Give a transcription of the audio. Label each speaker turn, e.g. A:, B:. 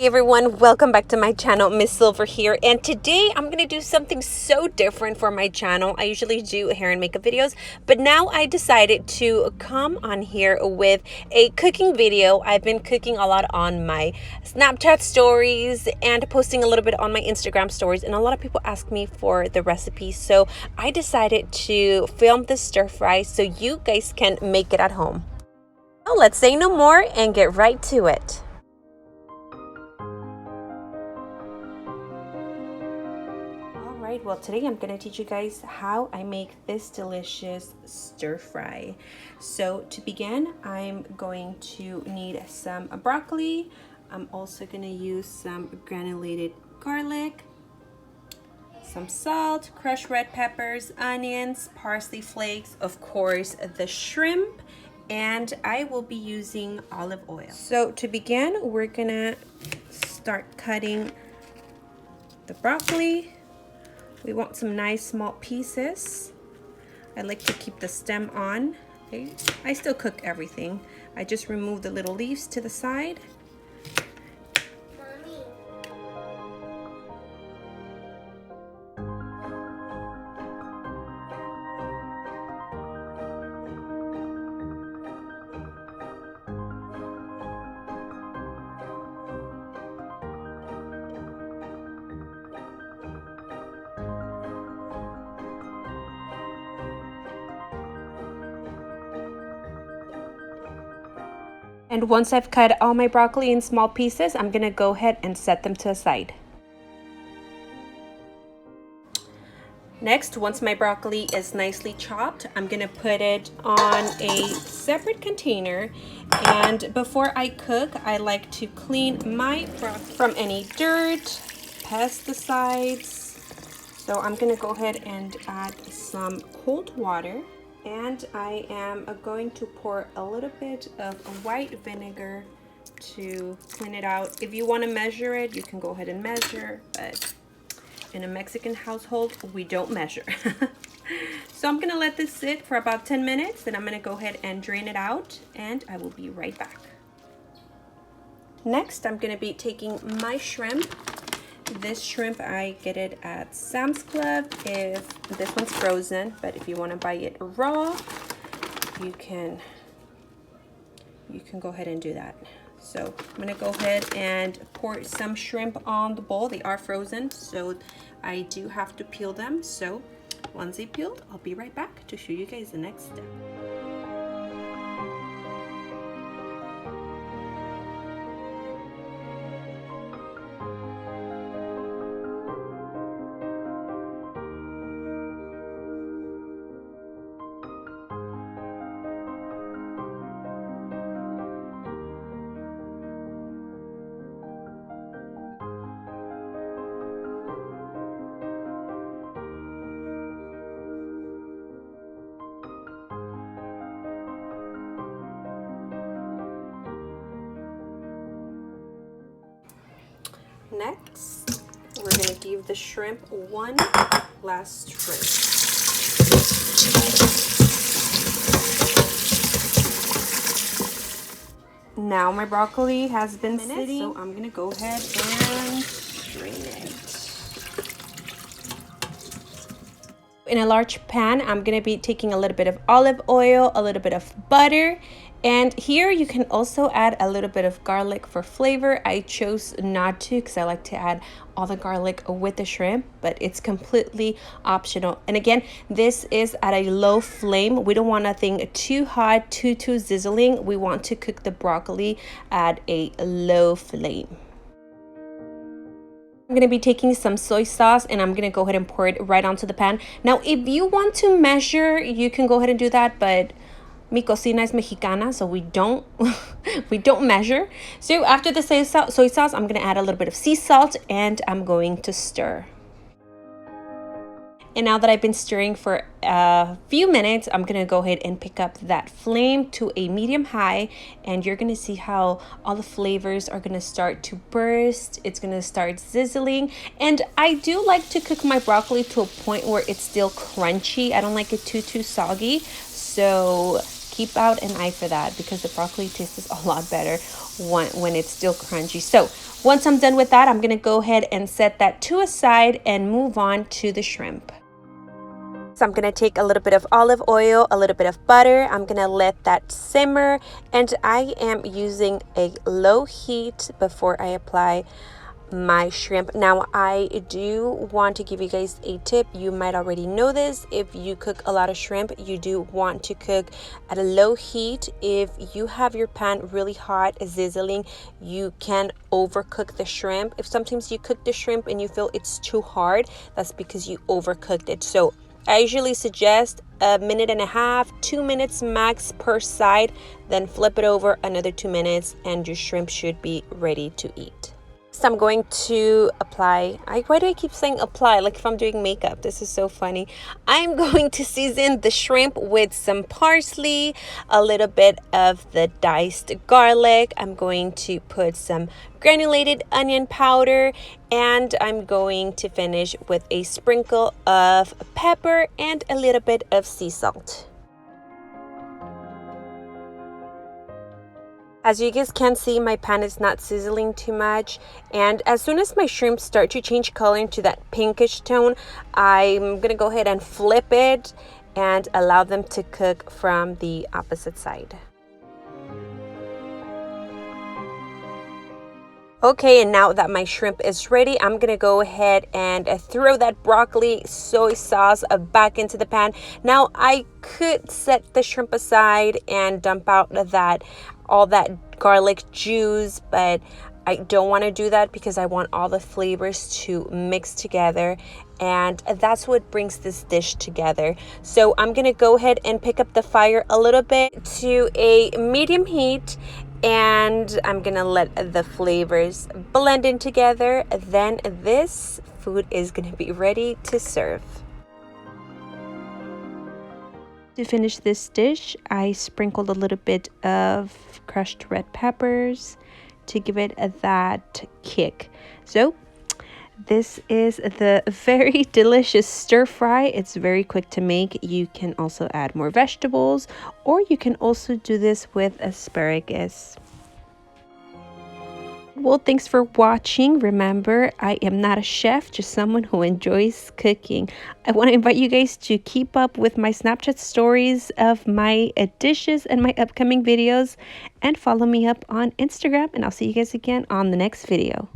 A: Hey everyone, welcome back to my channel. Miss Silver here, and today I'm gonna do something so different for my channel. I usually do hair and makeup videos, but now I decided to come on here with a cooking video. I've been cooking a lot on my Snapchat stories and posting a little bit on my Instagram stories, and a lot of people ask me for the recipe, so I decided to film this stir fry so you guys can make it at home. Now let's say no more and get right to it. Well, today I'm going to teach you guys how I make this delicious stir fry. So to begin, I'm going to need some broccoli. I'm also going to use some granulated garlic, some salt, crushed red peppers, onions, parsley flakes, of course the shrimp, and I will be using olive oil. So to begin, we're going to start cutting the broccoli. We want some nice small pieces. I like to keep the stem on. Okay. I still cook everything. I just remove the little leaves to the side. And once I've cut all my broccoli in small pieces, I'm gonna go ahead and set them to the side. Next, once my broccoli is nicely chopped, I'm gonna put it on a separate container. And before I cook, I like to clean my broccoli from any dirt, pesticides. So I'm gonna go ahead and add some cold water. And I am going to pour a little bit of white vinegar to clean it out. If you want to measure it, you can go ahead and measure, but in a Mexican household, we don't measure. So I'm gonna let this sit for about 10 minutes, then I'm gonna go ahead and drain it out, and I will be right back. Next, I'm gonna be taking my shrimp. This shrimp, I get it at Sam's Club. If this one's frozen, but if you want to buy it raw, you can go ahead and do that. So I'm gonna go ahead and pour some shrimp on the bowl. They are frozen, so I do have to peel them. So once they peeled, I'll be right back to show you guys the next step. Next, we're going to give the shrimp one last rinse. Now my broccoli has been sitting, so I'm going to go ahead and drain it. In a large pan, I'm going to be taking a little bit of olive oil, a little bit of butter, and here you can also add a little bit of garlic for flavor. I chose not to because I like to add all the garlic with the shrimp, but it's completely optional. And again, this is at a low flame. We don't want nothing too hot, too sizzling. We want to cook the broccoli at a low flame. I'm going to be taking some soy sauce and I'm going to go ahead and pour it right onto the pan. Now, if you want to measure, you can go ahead and do that, but mi cocina es mexicana, so we don't measure. So after the soy sauce, I'm going to add a little bit of sea salt and I'm going to stir. And now that I've been stirring for a few minutes, I'm gonna go ahead and pick up that flame to a medium high, and you're gonna see how all the flavors are gonna start to burst. It's gonna start sizzling, and I do like to cook my broccoli to a point where it's still crunchy. I don't like it too soggy, so keep out an eye for that because the broccoli tastes a lot better when it's still crunchy. So Once I'm done with that, I'm gonna go ahead and set that to a side and move on to the shrimp. So I'm gonna take a little bit of olive oil, a little bit of butter. I'm gonna let that simmer, and I am using a low heat before I apply my shrimp. Now, I do want to give you guys a tip. You might already know this. If you cook a lot of shrimp, you do want to cook at a low heat. If you have your pan really hot, sizzling, you can overcook the shrimp. If sometimes you cook the shrimp and you feel it's too hard, that's because you overcooked it. So I usually suggest a minute and a half, 2 minutes max per side, then flip it over another 2 minutes and your shrimp should be ready to eat. So I'm going to apply, why do I keep saying apply like if I'm doing makeup? This is so funny. I'm going to season the shrimp with some parsley, a little bit of the diced garlic. I'm going to put some granulated onion powder, and I'm going to finish with a sprinkle of pepper and a little bit of sea salt. As you guys can see, my pan is not sizzling too much, and as soon as my shrimp start to change color into that pinkish tone, I'm gonna go ahead and flip it and allow them to cook from the opposite side. Okay, and now that my shrimp is ready, I'm gonna go ahead and throw that broccoli soy sauce back into the pan. Now, I could set the shrimp aside and dump out all that garlic juice, but I don't want to do that because I want all the flavors to mix together, and that's what brings this dish together. So I'm gonna go ahead and pick up the fire a little bit to a medium heat, and I'm gonna let the flavors blend in together. Then this food is gonna be ready to serve. To finish this dish, I sprinkled a little bit of crushed red peppers to give it that kick. So this is the very delicious stir fry. It's very quick to make. You can also add more vegetables, or you can also do this with asparagus. Well, thanks for watching. Remember, I am not a chef, just someone who enjoys cooking. I want to invite you guys to keep up with my Snapchat stories of my dishes and my upcoming videos, and follow me up on Instagram, and I'll see you guys again on the next video.